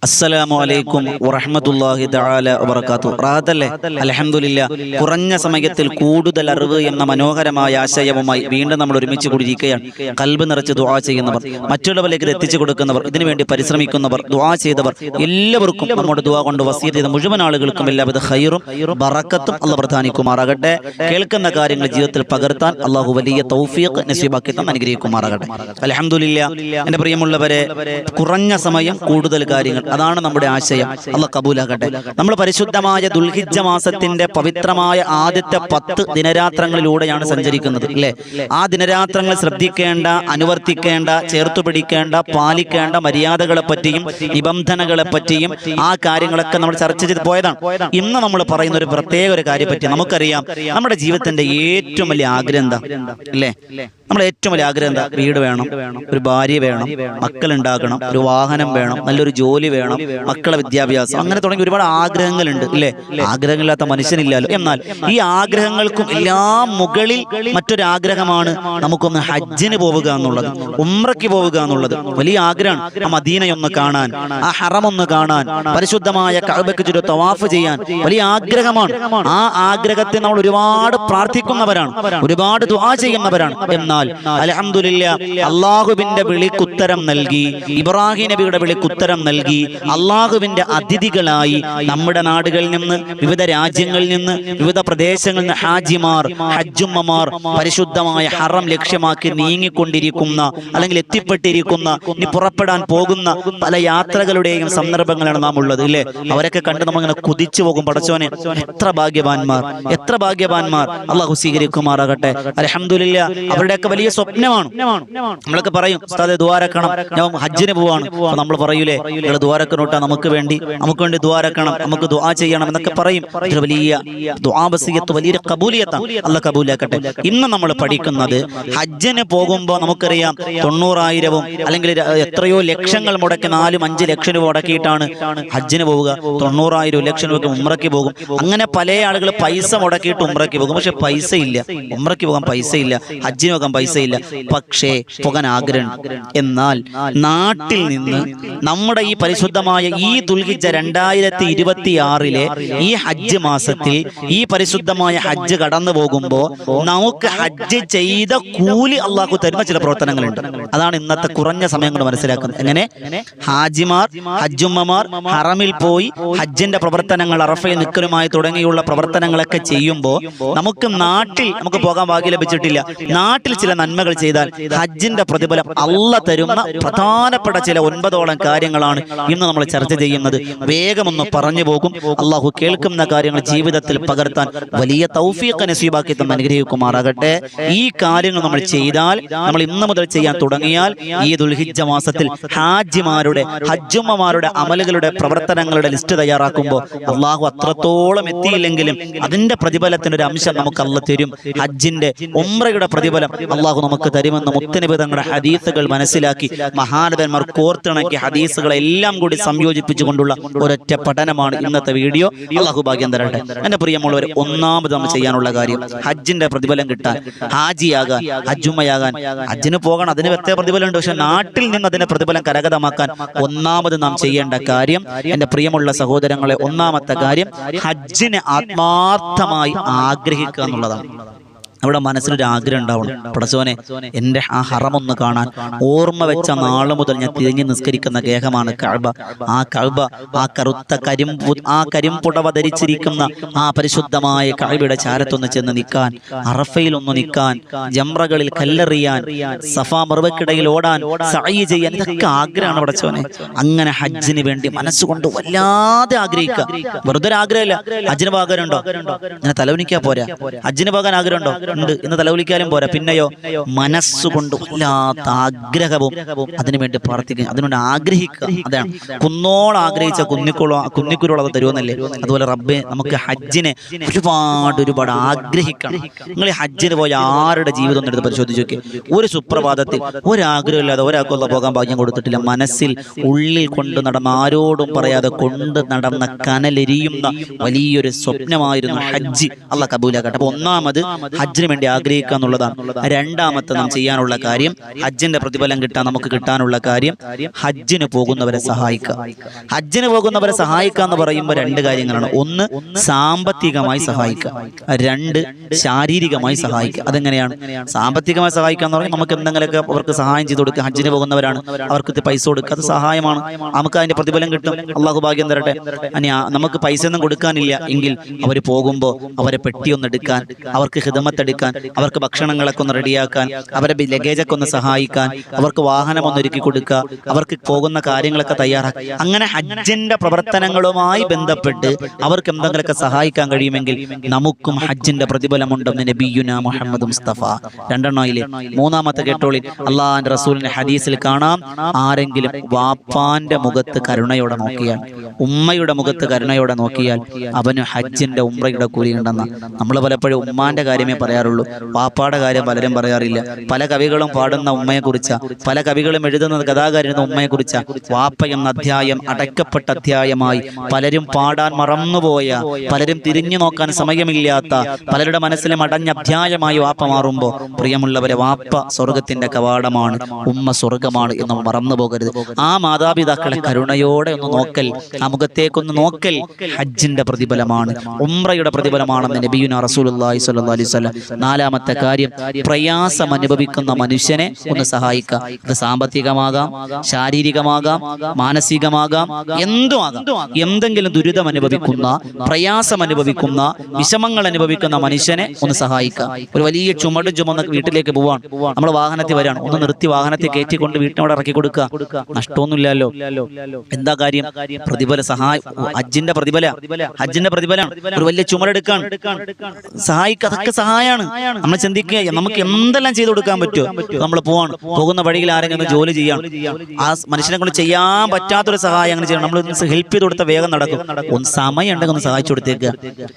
അസ്സലാമു അലൈക്കും വറഹ്മത്തുള്ളാഹി തആല വബറകാതുഹു. റാഹത്തല്ലേ? അൽഹംദുലില്ലാഹ്. കുറഞ്ഞ സമയത്തിൽ കൂടുതൽ അറിവ് എന്ന മനോഹരമായ ആശയവുമായി വീണ്ടും നമ്മൾ ഒരുമിച്ച് കൂടിയിരിക്കുകയാണ്. ഖൽബ് നിറച്ച് ദുആ ചെയ്യുന്നവർ, മറ്റുള്ളവരിലേക്ക് എത്തിച്ചു കൊടുക്കുന്നവർ, ഇതിനുവേണ്ടി പരിശ്രമിക്കുന്നവർ, ദുആ ചെയ്തവർ എല്ലാവർക്കും നമ്മുടെ ദുആ കൊണ്ട് വസിയത്ത് ചെയ്ത മുഴുവൻ ആളുകൾക്കും എല്ലാവിധ ഖൈറും ബറക്കത്തും അല്ലാഹു പ്രദാനിക്കുമാറാകട്ടെ. കേൾക്കുന്ന കാര്യങ്ങൾ ജീവിതത്തിൽ പകർത്താൻ അല്ലാഹു വലിയ തൗഫീഖ് നസീബാക്കി തന്ന് അനുഗ്രഹിക്കുമാറാകട്ടെ. അൽഹംദുലില്ലാഹ്. എൻ്റെ പ്രിയമുള്ളവരെ, കുറഞ്ഞ സമയം കൂടുതൽ കാര്യങ്ങൾ, അതാണ് നമ്മുടെ ആശയം. അല്ലാഹ് കബൂലാകട്ടെ. നമ്മൾ പരിശുദ്ധമായ ദുൽഹിജ്ജ മാസത്തിന്റെ പവിത്രമായ ആദ്യത്തെ 10 ദിനരാത്രങ്ങളിലൂടെയാണ് സഞ്ചരിക്കുന്നത്, അല്ലേ? ആ ദിനരാത്രങ്ങൾ ശ്രദ്ധിക്കേണ്ട, അനുവർത്തിക്കേണ്ട, ചേർത്തു പിടിക്കേണ്ട, പാലിക്കേണ്ട മര്യാദകളെ പറ്റിയും നിബന്ധനകളെ പറ്റിയും ആ കാര്യങ്ങളൊക്കെ നമ്മൾ ചർച്ച ചെയ്ത് പോയതാണ്. ഇന്ന് നമ്മൾ പറയുന്ന ഒരു പ്രത്യേക ഒരു കാര്യം പറ്റി. നമുക്കറിയാം, നമ്മുടെ ജീവിതത്തിന്റെ ഏറ്റവും വലിയ ആഗ്രഹം എന്താ, അല്ലേ? നമ്മുടെ ഏറ്റവും വലിയ ആഗ്രഹം എന്താ? വീട് വേണം, ഒരു ഭാര്യ വേണം, മക്കളുണ്ടാകണം, ഒരു വാഹനം വേണം, നല്ലൊരു ജോലി വേണം, മക്കളെ വിദ്യാഭ്യാസം, അങ്ങനെ തുടങ്ങി ഒരുപാട് ആഗ്രഹങ്ങളുണ്ട്, ഇല്ലേ? ആഗ്രഹമില്ലാത്ത മനുഷ്യനില്ലല്ലോ. എന്നാൽ ഈ ആഗ്രഹങ്ങൾക്കും എല്ലാം മുകളിൽ മറ്റൊരാഗ്രഹമാണ് നമുക്കൊന്ന് ഹജ്ജിന് പോവുക എന്നുള്ളത്, ഉംറയ്ക്ക് പോവുക എന്നുള്ളത്. വലിയ ആഗ്രഹമാണ്. ആ മദീനയൊന്ന് കാണാൻ, ആ ഹറമൊന്ന് കാണാൻ, പരിശുദ്ധമായ കഅബയ്ക്ക് ചുറ്റും തവാഫ് ചെയ്യാൻ വലിയ ആഗ്രഹമാണ്. ആ ആഗ്രഹത്തെ നമ്മൾ ഒരുപാട് പ്രാർത്ഥിക്കുന്നവരാണ്, ഒരുപാട് ദുആ ചെയ്യുന്നവരാണ്. എന്നാൽ അൽഹംദുലില്ലാഹ്, അല്ലാഹുവിന്റെ വിളിക്കുത്തരം നൽകി, ഇബ്രാഹിം നബിയുടെ വിളിക്കുത്തരം നൽകി, അല്ലാഹുവിന്റെ അതിഥികളായി നമ്മുടെ നാടുകളിൽ നിന്ന്, വിവിധ രാജ്യങ്ങളിൽ നിന്ന്, വിവിധ പ്രദേശങ്ങളിൽ നിന്ന് ഹാജിമാർ, ഹജ്ജുമ്മമാർ പരിശുദ്ധമായ ഹറം ലക്ഷ്യമാക്കി നീങ്ങിക്കൊണ്ടിരിക്കുന്ന, അല്ലെങ്കിൽ എത്തിപ്പെട്ടിരിക്കുന്ന, ഇനി പുറപ്പെടാൻ പോകുന്ന പല യാത്രകളുടെയും സന്ദർഭങ്ങളാണ് നാം ഉള്ളത്, ഇല്ലേ? അവരൊക്കെ കണ്ട് നമ്മളിങ്ങനെ കുതിച്ചു പോകും. പടച്ചോനെ, എത്ര ഭാഗ്യവാന്മാർ, എത്ര ഭാഗ്യവാന്മാർ! അല്ലാഹു സ്വീകരിക്കുമാറാകട്ടെ. അൽഹംദുലില്ലാഹ്. അവരുടെയൊക്കെ വലിയ സ്വപ്നമാണ്. നമ്മളൊക്കെ പറയും, ഉസ്താദേ ദ്വാരക്കണം, ഞാൻ ഹജ്ജിന് പോവാണ്. നമ്മൾ പറയൂലേ, നിങ്ങൾ ദ്വാരക്കണോട്ടാ, നമുക്ക് വേണ്ടി ദ്വാരക്കണം, നമുക്ക് ദുആ ചെയ്യണം എന്നൊക്കെ പറയും. ഇതൊരു വലിയ ദുആ വസിയത്ത്, വലിയൊരു ഖബൂലിയത്താണ്. അല്ലാഹ് കബൂലാക്കട്ടെ. ഇന്ന് നമ്മൾ പഠിക്കുന്നത്, ഹജ്ജിന് പോകുമ്പോൾ നമുക്കറിയാം 90,000 അല്ലെങ്കിൽ എത്രയോ ലക്ഷങ്ങൾ മുടക്കി, 4-5 ലക്ഷം രൂപ മുടക്കിയിട്ടാണ് ഹജ്ജിന് പോവുക. 90,000 ലക്ഷം രൂപ ഉംറയ്ക്ക് പോകും. അങ്ങനെ പല ആളുകൾ പൈസ മുടക്കിയിട്ട് ഉംറയ്ക്ക് പോകും. പക്ഷെ പൈസ ഇല്ല, ഉംറയ്ക്ക് പോകാൻ പൈസ ഇല്ല, ഹജ്ജിന് പോകാൻ പൈസ ഇല്ല. പക്ഷേ പോകാൻ ആഗ്രഹം. എന്നാൽ നാട്ടിൽ നിന്ന് നമ്മുടെ ഈ പരിശുദ്ധമായ ഈ ദുൽഹിജ്ജ 2026 ഈ ഹജ്ജ് മാസത്തിൽ ഈ പരിശുദ്ധമായ ഹജ്ജ് കടന്നു പോകുമ്പോൾ നമുക്ക് ഹജ്ജ് ചെയ്ത കൂലി അള്ളാഹു തരുന്ന ചില പ്രവർത്തനങ്ങളുണ്ട്. അതാണ് ഇന്നത്തെ കുറഞ്ഞ സമയം കൊണ്ട് മനസ്സിലാക്കുന്നത്. എങ്ങനെ? ഹാജിമാർ, ഹജ്ജുമ്മമാർ ഹറമിൽ പോയി ഹജ്ജിന്റെ പ്രവർത്തനങ്ങൾ, അറഫയിൽ നിൽക്കലുമായി തുടങ്ങിയുള്ള പ്രവർത്തനങ്ങളൊക്കെ ചെയ്യുമ്പോൾ നമുക്ക് നാട്ടിൽ നമുക്ക് പോകാൻ ഭാഗ്യം ലഭിച്ചിട്ടില്ല. നാട്ടിൽ ചില നന്മകൾ ചെയ്താൽ ഹജ്ജിന്റെ പ്രതിഫലം അല്ലാഹ് തരുന്ന പ്രധാനപ്പെട്ട ചില 9ഓളം കാര്യങ്ങളാണ് ഇന്ന് നമ്മൾ ചർച്ച ചെയ്യുന്നത്. വേഗമൊന്ന് പറഞ്ഞു പോകും. അള്ളാഹു കേൾക്കുന്ന കാര്യങ്ങൾ ജീവിതത്തിൽ പകർത്താൻ വലിയ തൗഫീഖ് നസീബാക്കി തന്ന് അനുഗ്രഹിക്കുമാറാകട്ടെ. ഈ കാര്യങ്ങൾ നമ്മൾ ചെയ്താൽ, നമ്മൾ ഇന്ന് മുതൽ ചെയ്യാൻ തുടങ്ങിയാൽ, ഈ ദുൽഹിജ്ജ മാസത്തിൽ ഹാജിമാരുടെ, ഹജ്ജുമ്മമാരുടെ അമലുകളുടെ, പ്രവർത്തനങ്ങളുടെ ലിസ്റ്റ് തയ്യാറാക്കുമ്പോൾ അള്ളാഹു അത്രത്തോളം എത്തിയില്ലെങ്കിലും അതിന്റെ പ്രതിഫലത്തിന്റെ ഒരു അംശം നമുക്ക് അല്ലാഹ് തരും. ഹജ്ജിന്റെ, ഉംറയുടെ പ്രതിഫലം അള്ളാഹു നമുക്ക് തരുമെന്ന് മുത്തനബി തങ്ങളുടെ ഹദീസുകൾ മനസ്സിലാക്കി മഹാനവന്മാർ കോർത്തിണക്കിയ ഹദീസുകളെല്ലാം കൂടി സംയോജിപ്പിച്ചുകൊണ്ടുള്ള ഒരൊറ്റ പഠനമാണ് ഇന്നത്തെ വീഡിയോ. അള്ളാഹു ഭാഗ്യം തരട്ടെ. എന്റെ പ്രിയമുള്ളവർ, ഒന്നാമത് നമ്മൾ ചെയ്യാനുള്ള കാര്യം, ഹജ്ജിന്റെ പ്രതിഫലം കിട്ടാൻ, ഹാജിയാകാൻ, ഹജ്ജുമ്മയാകാൻ, ഹജ്ജിന് പോകണം, അതിന് വ്യക്തി പ്രതിഫലമുണ്ട്. പക്ഷെ നാട്ടിൽ നിന്ന് അതിന്റെ പ്രതിഫലം കരഗതമാക്കാൻ ഒന്നാമത് നാം ചെയ്യേണ്ട കാര്യം, എന്റെ പ്രിയമുള്ള സഹോദരങ്ങളെ, ഒന്നാമത്തെ കാര്യം ഹജ്ജിനെ ആത്മാർത്ഥമായി ആഗ്രഹിക്കുക എന്നുള്ളതാണ്. അവിടെ മനസ്സിലൊരു ആഗ്രഹം ഉണ്ടാവണം, പടച്ചോനെ, എൻ്റെ ആ ഹറമൊന്ന് കാണാൻ. ഓർമ്മ വെച്ച നാള് മുതൽ ഞാൻ തിരിഞ്ഞ് നിസ്കരിക്കുന്ന ഗേഹമാണ് കഅബ. ആ കഅബ, ആ കറുത്ത കരിമ്പുടവ ധരിച്ചിരിക്കുന്ന ആ പരിശുദ്ധമായ കഅബയുടെ ചാരത്തൊന്ന് ചെന്ന് നിൽക്കാൻ, അറഫയിൽ ഒന്ന് നിൽക്കാൻ, ജംറകളിൽ കല്ലെറിയാൻ, സഫാ മർവക്കിടയിൽ ഓടാൻ, സഅയ് ചെയ്യാൻ, ഇതൊക്കെ ആഗ്രഹമാണ് പടച്ചോനെ. അങ്ങനെ ഹജ്ജിന് വേണ്ടി മനസ്സുകൊണ്ട് വല്ലാതെ ആഗ്രഹിക്കുക. വെറുതെ ഒരു ആഗ്രഹമില്ല. ഹജ്ജിന് പോകാനുണ്ടോ? ഇങ്ങനെ തലവനിക്കാൻ പോരാ. ഹജ്ജിന് പോകാൻ ആഗ്രഹമുണ്ടോ? ഉണ്ട്. ഇന്ന് തലവിളിക്കാനും പോരാ. പിന്നെയോ മനസ്സുകൊണ്ട് വല്ലാത്ത ആഗ്രഹവും അതിനുവേണ്ടി പ്രാർത്ഥിക്കുക, അതിനുവേണ്ടി ആഗ്രഹിക്കുക. അതാണ് കുന്നോളം ആഗ്രഹിച്ച കുന്നിക്കുരുളത് അത് തരുമെന്നല്ലേ? അതുപോലെ റബ്ബേ, നമുക്ക് ഹജ്ജിനെ ഒരുപാട് ആഗ്രഹിക്കണം. നിങ്ങൾ ഈ ഹജ്ജിന് പോയ ആരുടെ ജീവിതം ഒന്ന് എടുത്ത് പരിശോധിച്ച് നോക്കി. ഒരു സുപ്രഭാതത്തിൽ ഒരാഗ്രഹമില്ലാതെ ഒരാൾക്കൊന്നും പോകാൻ ഭാഗ്യം കൊടുത്തിട്ടില്ല. മനസ്സിൽ ഉള്ളിൽ കൊണ്ട് നടന്ന, ആരോടും പറയാതെ കൊണ്ട് നടന്ന, കനലെരിയുന്ന വലിയൊരു സ്വപ്നമായിരുന്നു ഹജ്ജ്. അല്ലാഹ് കബൂലാക്കട്ടെ. അപ്പൊ ഒന്നാമത് ഹജ്ജ് ഹജ്ജിന് വേണ്ടി ആഗ്രഹിക്കുക എന്നുള്ളതാണ്. രണ്ടാമത്തെ നാം ചെയ്യാനുള്ള കാര്യം, ഹജ്ജിന്റെ പ്രതിഫലം നമുക്ക് കിട്ടാനുള്ള കാര്യം, ഹജ്ജിന് പോകുന്നവരെ സഹായിക്കുക. ഹജ്ജിന് പോകുന്നവരെ സഹായിക്കുക എന്ന് പറയുമ്പോൾ രണ്ട് കാര്യങ്ങളാണ്. ഒന്ന്, സാമ്പത്തികമായി സഹായിക്കുക. രണ്ട്, ശാരീരികമായി സഹായിക്കുക. അതെങ്ങനെയാണ്? സാമ്പത്തികമായി സഹായിക്കുക എന്ന് പറഞ്ഞാൽ നമുക്ക് എന്തെങ്കിലുമൊക്കെ അവർക്ക് സഹായം ചെയ്ത് കൊടുക്കുക. ഹജ്ജിന് പോകുന്നവരാണ്, അവർക്ക് പൈസ കൊടുക്കുക, അത് സഹായമാണ്, നമുക്ക് അതിന്റെ പ്രതിഫലം കിട്ടും. അള്ളാഹു ഭാഗ്യം തരട്ടെ. നമുക്ക് പൈസ ഒന്നും കൊടുക്കാനില്ല എങ്കിൽ അവർ പോകുമ്പോൾ അവരെ പെട്ടിയൊന്നെടുക്കാൻ, അവർക്ക് ഹിദമത്തെടുക്കാൻ, അവർക്ക് ഭക്ഷണങ്ങളൊക്കെ ഒന്ന് റെഡിയാക്കാൻ, അവരെ ലഗേജൊക്കെ ഒന്ന് സഹായിക്കാൻ, അവർക്ക് വാഹനം ഒന്നൊരുക്കി കൊടുക്കുക, അവർക്ക് പോകുന്ന കാര്യങ്ങളൊക്കെ തയ്യാറാക്കുക. അങ്ങനെ ഹജ്ജിന്റെ പ്രവർത്തനങ്ങളുമായി ബന്ധപ്പെട്ട് അവർക്ക് എന്തെങ്കിലുമൊക്കെ സഹായിക്കാൻ കഴിയുമെങ്കിൽ നമുക്കും ഹജ്ജിന്റെ പ്രതിഫലമുണ്ടെന്ന് നബിയുനാ മുഹമ്മദ് മുസ്തഫ. രണ്ടെണ്ണയിലെ മൂന്നാമത്തെ കേട്ടോളി, അള്ളാഹുവിന്റെ റസൂലിന്റെ ഹദീസിൽ കാണാം, ആരെങ്കിലും വാപ്പാന്റെ മുഖത്ത് കരുണയോടെ നോക്കിയാൽ, ഉമ്മയുടെ മുഖത്ത് കരുണയോടെ നോക്കിയാൽ അവന് ഹജ്ജിന്റെ ഉംറയുടെ കൂലി ഉണ്ടെന്ന. നമ്മൾ പലപ്പോഴും ഉമ്മാന്റെ കാര്യമേ പറയാറുള്ളൂ, വാപ്പാടെ കാര്യം പലരും പറയാറില്ല. പല കവികളും പാടുന്ന ഉമ്മയെക്കുറിച്ച, പല കവികളും എഴുതുന്ന കഥാകാരുന്ന ഉമ്മയെക്കുറിച്ച. വാപ്പ എന്ന അധ്യായം അടയ്ക്കപ്പെട്ട അധ്യായമായി പലരും പാടാൻ മറന്നുപോയ, പലരും തിരിഞ്ഞു നോക്കാൻ സമയമില്ലാത്ത, പലരുടെ മനസ്സിലും അടഞ്ഞ അധ്യായമായി വാപ്പ മാറുമ്പോൾ, പ്രിയമുള്ളവരെ, വാപ്പ സ്വർഗത്തിന്റെ കവാടമാണ്, ഉമ്മ സ്വർഗമാണ് എന്ന് മറന്നു പോകരുത്. ആ മാതാപിതാക്കളെ കരുണയോടെ ഒന്ന് നോക്കൽ, ആ മുഖത്തേക്കൊന്ന് നോക്കൽ ഹജ്ജിന്റെ പ്രതിഫലമാണ്, ഉംറയുടെ പ്രതിഫലമാണെന്ന് നബിയുനാ റസൂലുള്ളാഹി സ്വല്ലല്ലാഹു അലൈഹി വസല്ലം. നാലാമത്തെ കാര്യം, പ്രയാസം അനുഭവിക്കുന്ന മനുഷ്യനെ ഒന്ന് സഹായിക്കുക. ഇത് സാമ്പത്തികമാകാം, ശാരീരികമാകാം, മാനസികമാകാം, എന്തുമാകാം. എന്തെങ്കിലും ദുരിതം അനുഭവിക്കുന്ന, പ്രയാസം അനുഭവിക്കുന്ന, വിഷമങ്ങൾ അനുഭവിക്കുന്ന മനുഷ്യനെ ഒന്ന് സഹായിക്കുക. ഒരു വലിയ ചുമട് ചുമന്ന് വീട്ടിലേക്ക് പോവാൻ, നമ്മൾ വാഹനത്തിൽ വരാണ്, ഒന്ന് നിർത്തി വാഹനത്തിൽ കയറ്റിക്കൊണ്ട് വീട്ടിനോട് ഇറക്കി കൊടുക്കുക. നഷ്ടമൊന്നുമില്ലല്ലോ. എന്താ കാര്യം? പ്രതിഫല സഹായം, ഹജ്ജിന്റെ പ്രതിഫലം. ഒരു വലിയ ചുമടെടുക്കാൻ സഹായിക്കുക, അതൊക്കെ സഹായമാണ്. നമ്മൾ ചിന്തിക്കുക, നമുക്ക് എന്തെല്ലാം ചെയ്തു കൊടുക്കാൻ പറ്റുമോ? നമ്മൾ പോകുന്ന വഴിയിൽ ആരെങ്കിലും ജോലി ചെയ്യാം, ആ മനുഷ്യനെ കൊണ്ട് ചെയ്യാൻ പറ്റാത്തൊരു സഹായം അങ്ങനെ ചെയ്യണം. നമ്മൾ ഹെൽപ്പ് ചെയ്ത് കൊടുത്താൽ വേഗം നടക്കും. ഒന്ന് സമയം ഉണ്ടെങ്കിൽ ഒന്ന് സഹായിച്ചു കൊടുത്തേക്കുക.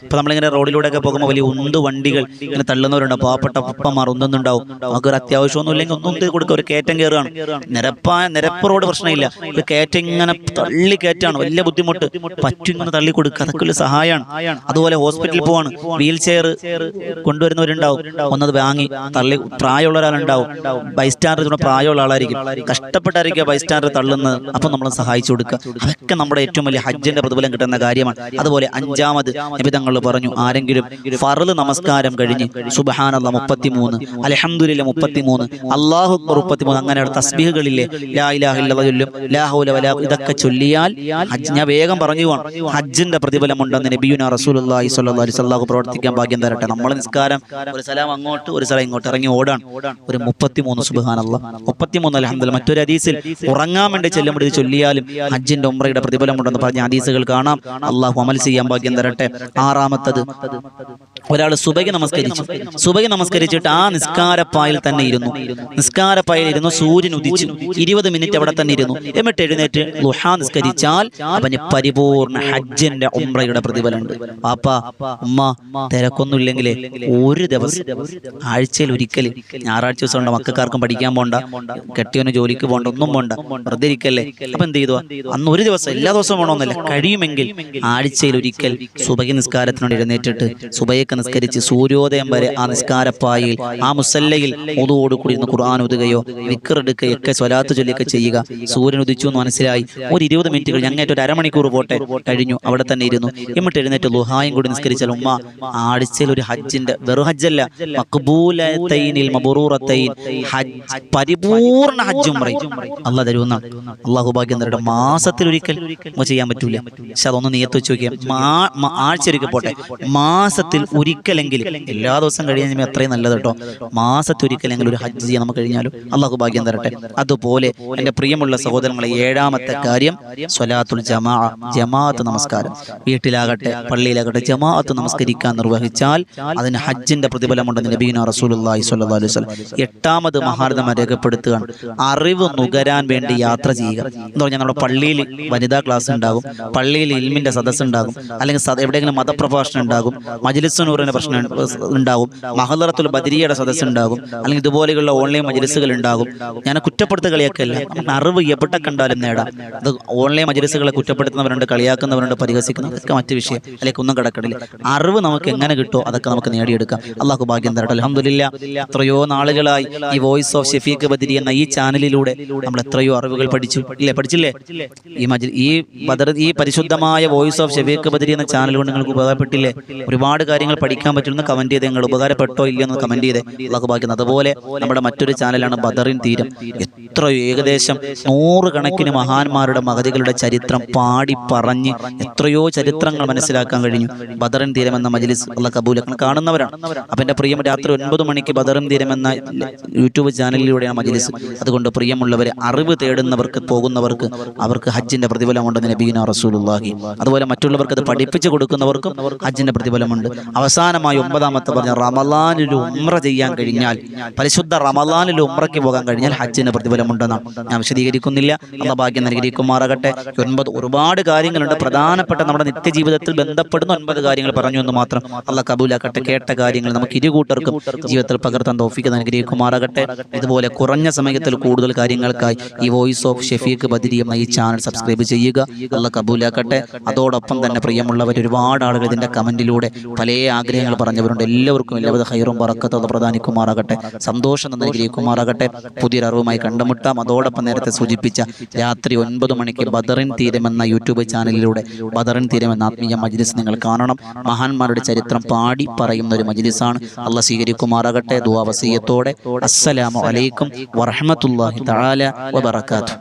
ഇപ്പൊ നമ്മളിങ്ങനെ റോഡിലൂടെ ഒക്കെ പോകുമ്പോൾ വലിയ ഉന്ത് വണ്ടികൾ ഇങ്ങനെ തള്ളുന്നവരുണ്ട്, പാവപ്പെട്ട ഉപ്പമാർ ഉന്തുന്നുണ്ടാവും. നമുക്കൊരു അത്യാവശ്യമൊന്നും ഇല്ലെങ്കിൽ ഒന്നും കൊടുക്കുക. ഒരു കയറ്റം കയറുകയാണ്, നിരപ്പ് റോഡ് പ്രശ്നമില്ല, ഒരു കയറ്റം ഇങ്ങനെ തള്ളി കയറ്റാണ്, വലിയ ബുദ്ധിമുട്ട്, പറ്റും ഇങ്ങനെ തള്ളി കൊടുക്കുക, അതൊക്കെ ഒരു സഹായമാണ്. അതുപോലെ ഹോസ്പിറ്റലിൽ പോവാണ്, വീൽ ചെയർ കൊണ്ടുവരുന്നവരുണ്ടാവും, ഒന്നത് വാങ്ങി തള്ളി. പ്രായമുള്ള ഒരാളുണ്ടാവും, ബൈസ്റ്റാൻഡർ പ്രായമുള്ള ആളായിരിക്കും, കഷ്ടപ്പെട്ടായിരിക്കും ബൈസ്റ്റാൻഡർ തള്ളുന്നത്, അപ്പൊ നമ്മൾ സഹായിച്ചു കൊടുക്കുക. അതൊക്കെ നമ്മുടെ ഏറ്റവും വലിയ ഹജ്ജിന്റെ പ്രതിഫലം കിട്ടുന്ന കാര്യമാണ്. അതുപോലെ അഞ്ചാമത് നബി തങ്ങൾ പറഞ്ഞു, ആരെങ്കിലും ഫർള് നമസ്കാരം കഴിഞ്ഞ് സുബ്ഹാനല്ലാഹ് 33, അൽഹംദുലില്ലാഹ് 33, അല്ലാഹു അക്ബർ 33, അങ്ങനെയുള്ള തസ്ബീഹുകളില്ലേ, ലാ ഇലാഹ ഇല്ലല്ലാഹ് ചൊല്ലും, ലാ ഹൗല വലാ, ഇതൊക്കെ ചൊല്ലിയാൽ ഹജ്ജ്, ഞാൻ വേഗം പറഞ്ഞു പോവാണ്, ഹജ്ജിന്റെ പ്രതിഫലമുണ്ടെന്ന് നബിയുനാ റസൂലുള്ളാഹി സ്വല്ലല്ലാഹു അലൈഹി വസല്ലം പ്രവർത്തിക്കാൻ ഭാഗ്യം തരട്ടെ. നമ്മൾ നിസ്കാരം ഒരു സലാം അങ്ങോട്ട് ഒരു സലാം ഇങ്ങോട്ട് ഇറങ്ങി ഓടാൻ ഒരു 33 സുബ്ഹാനല്ലാഹ് 33 അൽഹംദുലില്ലാഹ്. മറ്റൊരു ഹദീസിൽ ഉറങ്ങാൻ വേണ്ടി ചെല്ലുമ്പോൾ ഇത് ചൊല്ലിയാലും ഹജ്ജിന്റെ ഉംറയുടെ പ്രതിഫലമുണ്ടെന്ന് പറഞ്ഞ ഹദീസുകൾ കാണാം. അള്ളാഹു അമൽ ചെയ്യാൻ ഭാഗ്യം തരട്ടെ. ആറാമത്തത്, ഒരാൾ സുബഹി നമസ്കരിച്ചിട്ട് ആ നിസ്കാരപ്പായിൽ തന്നെ ഇരുന്നു. സൂര്യൻ ഉദിച്ചു, 20 മിനിറ്റ് അവിടെ തന്നെ ഇരുന്നു. എന്നിട്ട് എഴുന്നേറ്റ് ളുഹാ നിസ്കരിച്ചാൽ അവന് പരിപൂർണ ഹജ്ജിന്റെ ഉംറയുടെ പ്രതിഫലമുണ്ട്. പാപ്പാ, ഉമ്മ, തിരക്കൊന്നുമില്ലെങ്കിൽ ഒരു ദിവസം, ആഴ്ചയിൽ ഒരിക്കൽ, ഞായറാഴ്ച ദിവസം ഉണ്ട്, മക്കൾക്കാർക്കും പഠിക്കാൻ പോണ്ട, കെട്ടിയവന് ജോലിക്ക് പോകണ്ട, ഒന്നും പോണ്ട, വെറുതെ ഇരിക്കല്ലേ. അപ്പൊ എന്ത് ചെയ്തു? അന്ന് ഒരു ദിവസം, എല്ലാ ദിവസവും വേണമെന്നില്ല, കഴിയുമെങ്കിൽ ആഴ്ചയിൽ ഒരിക്കൽ സുബഹി നിസ്കാരത്തിനോട് എഴുന്നേറ്റിട്ട് സുബഹിക്ക് നിസ്കരിച്ച് സൂര്യോദയം വരെ ആ നിസ്കാരപ്പായിൽ, ആ മുസല്ലയിൽ ഒതുവോടുകൂടി ഇരുന്ന് ഖുർആൻ ഓതുകയോ വിക്റെടുക്കുകയൊക്കെ സ്വലാത്ത് ചൊല്ലിയൊക്കെ ചെയ്യുക. സൂര്യൻ ഉദിച്ചു എന്ന് മനസ്സിലായി, ഒരു 20 മിനിറ്റ് കഴിഞ്ഞ്, അങ്ങേറ്റ ഒരു അരമണിക്കൂർ പോട്ടെ, കഴിഞ്ഞു, അവിടെ തന്നെ ഇരുന്നു. എന്നിട്ട് എഴുന്നേറ്റ് ളുഹായും കൂടി നിസ്കരിച്ചാൽ ഉമ്മ ആഴ്ചയിൽ ഒരു ഹജ്ജിന്റെ, വെറും ഹജ്ജല്ല, മഖ്ബൂലത്തൈനിൽ മബ്റൂറത്തൈൻ, പരിപൂർണ ഹജ്ജും അള്ളാഹ് തരുമെന്നാണ്. അള്ളാഹു ഭാഗ്യം തരട്ടെ. മാസത്തിൽ ഒരിക്കൽ ചെയ്യാൻ പറ്റൂല, പക്ഷെ അതൊന്ന് നിയത്ത് വെച്ച് നോക്കിയാൽ ആഴ്ച ഒരിക്കൽ പോട്ടെ, മാസത്തിൽ ഒരിക്കലെങ്കിലും, എല്ലാ ദിവസം കഴിയാൻ അത്രയും നല്ലത് കേട്ടോ. മാസത്തിൽ ഒരിക്കലെങ്കിലും ഒരു ഹജ്ജ് ചെയ്യാൻ നമുക്ക് കഴിഞ്ഞാലും അള്ളാഹു ഭാഗ്യം തരട്ടെ. അതുപോലെ എൻ്റെ പ്രിയമുള്ള സഹോദരങ്ങളെ, ഏഴാമത്തെ കാര്യം സ്വലാത്തുൽ ജമാഅത്ത് നമസ്കാരം. വീട്ടിലാകട്ടെ പള്ളിയിലാകട്ടെ ജമാഅത്ത് നമസ്കരിക്കാൻ നിർവഹിച്ചാൽ അതിന് ഹജ്ജിന്റെ പ്രതിഫലമുണ്ടെന്ന് നബിയുനാ റസൂലുള്ളാഹി സ്വല്ലല്ലാഹു അലൈഹി വസല്ലം. എട്ടാമത് മഹാരഥമ രേഖപ്പെടുത്തുകയാണ്, അറിവ് നുകരാൻ വേണ്ടി യാത്ര ചെയ്യുക എന്ന് പറഞ്ഞാൽ, നമ്മുടെ പള്ളിയിൽ വനിതാ ക്ലാസ് ഉണ്ടാകും, പള്ളിയിൽ ഇൽമിന്റെ സദസ്സ് ഉണ്ടാകും, അല്ലെങ്കിൽ എവിടെയെങ്കിലും മതപ്രഭാഷണം ഉണ്ടാകും, മജ്‌ലിസ് നൂറിന്റെ പ്രശ്നം ഉണ്ടാകും, മഹദറത്തുൽ ബദരിയയുടെ സദസ്സ് ഉണ്ടാകും, അല്ലെങ്കിൽ ഇതുപോലെയുള്ള ഓൺലൈൻ മജ്‌ലിസുകൾ ഉണ്ടാകും. ഞാൻ കുറ്റപ്പെടുത്തുക കളിയാക്കല്ല, അറിവ് എവിടെ കണ്ടാലും നേടാം. അത് ഓൺലൈൻ മജ്‌ലിസുകളെ കുറ്റപ്പെടുത്തുന്നവരുണ്ട്, കളിയാക്കുന്നവരുണ്ട്, പരിഹസിക്കുന്നവർ, അതൊക്കെ മറ്റു വിഷയം, അല്ലെങ്കിൽ ഒന്നും കിടക്കണില്ല. അറിവ് നമുക്ക് എങ്ങനെ കിട്ടുമോ അതൊക്കെ നമുക്ക് നേടിയെടുക്കാം. അള്ളാഹു ഭാഗ്യം തരട്ടെ. അൽഹംദുലില്ലാ, എത്രയോ നാളുകളായി ഈ വോയിസ് ഓഫ് ഷെഫീഖ് ബദരി എന്ന ഈ ചാനലിലൂടെ നമ്മൾ എത്രയോ അറിവുകൾ പഠിച്ചില്ലേ? ഈ പരിശുദ്ധമായ വോയിസ് ഓഫ് ഷെഫീഖ് ബദരി എന്ന ചാനൽ കൊണ്ട് നിങ്ങൾക്ക് ഉപകാരപ്പെട്ടില്ലേ? ഒരുപാട് കാര്യങ്ങൾ പഠിക്കാൻ പറ്റുമെന്ന് കമന്റ് ചെയ്ത് നിങ്ങൾ ഉപകാരപ്പെട്ടോ ഇല്ലയോ എന്ന് കമന്റ് ചെയ്തേ. അള്ളാഹു ഭാഗ്യം. അതുപോലെ നമ്മുടെ മറ്റൊരു ചാനലാണ് ബദറിൻ തീരം. എത്രയോ ഏകദേശം 100 കണക്കിന് മഹാന്മാരുടെ മഹദികളുടെ ചരിത്രം പാടി പറഞ്ഞ് എത്രയോ ചരിത്രങ്ങൾ മനസ്സിലാക്കാൻ കഴിഞ്ഞു. ബദറിൻ തീരം എന്ന മജ്ലിസ് അള്ളാഹു കബൂലാക്കണം. കാണുന്നവരാണ്. അപ്പം എൻ്റെ പ്രിയം രാത്രി 9 മണിക്ക് ബദറിൻ തീരം എന്ന യൂട്യൂബ് ചാനലിലൂടെയാണ് മജ്ലിസ്. അതുകൊണ്ട് പ്രിയമുള്ളവരെ, അറിവ് തേടുന്നവർക്ക് പോകുന്നവർക്ക് അവർക്ക് ഹജ്ജിന്റെ പ്രതിഫലമുണ്ടെന്ന് നബീന റസൂലുള്ളാഹി. അതുപോലെ മറ്റുള്ളവർക്ക് അത് പഠിപ്പിച്ചു കൊടുക്കുന്നവർക്കും ഹജ്ജിന്റെ പ്രതിഫലമുണ്ട്. അവസാനമായി 9ാമത്തെ പറഞ്ഞ റമളാനിൽ ഉംറ ചെയ്യാൻ കഴിഞ്ഞാൽ, പരിശുദ്ധ റമളാനിൽ ഉംറയ്ക്ക് പോകാൻ കഴിഞ്ഞാൽ ഹജ്ജിന്റെ പ്രതിഫലമുണ്ടെന്നാണ്. ഞാൻ വിശദീകരിക്കുന്നില്ല. അല്ലാഹു ഭാഗ്യം നൽകിയിരിക്കുമാറാകട്ടെ. 9 ഒരുപാട് കാര്യങ്ങളുണ്ട്. പ്രധാനപ്പെട്ട നമ്മുടെ നിത്യജീവിതത്തിൽ ബന്ധപ്പെടുന്ന 9 കാര്യങ്ങൾ പറഞ്ഞു എന്ന് മാത്രം. അല്ലാഹു കബൂലാക്കട്ടെ. കേട്ട കാര്യങ്ങൾ നമുക്ക് ഇരുകൂട്ടർക്കും ജീവിതത്തിൽ പകർത്താൻ തൗഫീഖ് നൽകിയിരിക്കുമാറാകട്ടെ. ഇതുപോലെ കുറഞ്ഞ സമയത്തിൽ കൂടുതൽ കാര്യങ്ങൾക്കായി ഈ വോയിസ് ഓഫ് ഷെഫീഖ് ബദരി എന്ന ഈ ചാനൽ സബ്സ്ക്രൈബ് ചെയ്യുക. അല്ലാഹു കബൂലാക്കട്ടെ. അതോടൊപ്പം തന്നെ പ്രിയമുള്ളവർ, ഒരുപാട് ആളുകൾ ഇതിന്റെ കമന്റിലൂടെ പല ആഗ്രഹങ്ങൾ പറഞ്ഞവരുണ്ട്. എല്ലാവർക്കും എല്ലാവിധ ഖൈറും ബറക്കത്തും പ്രദാനിക്കുമാറാകട്ടെ. സന്തോഷം നൽകിയിരിക്കുമാറാകട്ടെ. പുതിയൊരു അറിവുമായി കണ്ടുമുട്ടാം. അതോടൊപ്പം നേരത്തെ സൂചിപ്പിച്ച രാത്രി 9 മണിക്ക് ബദറിൻ തീരം എന്ന യൂട്യൂബ് ചാനലിലൂടെ ബദറിൻ തീരം എന്ന ആത്മീയ മജ്ലിസ് നിങ്ങൾ കാണണം. മഹാന്മാരുടെ ചരിത്രം പാടി പറയുന്ന ഒരു മജ്ലിസാണ്. അല്ലാഹു സ്വീകരിക്കുമാറാകട്ടെ. ദുആ വസിയത്തോടെ അസ്സലാമു അലൈക്കും വറഹ്മത്തുള്ളാഹി തആല വബറകാതുഹു.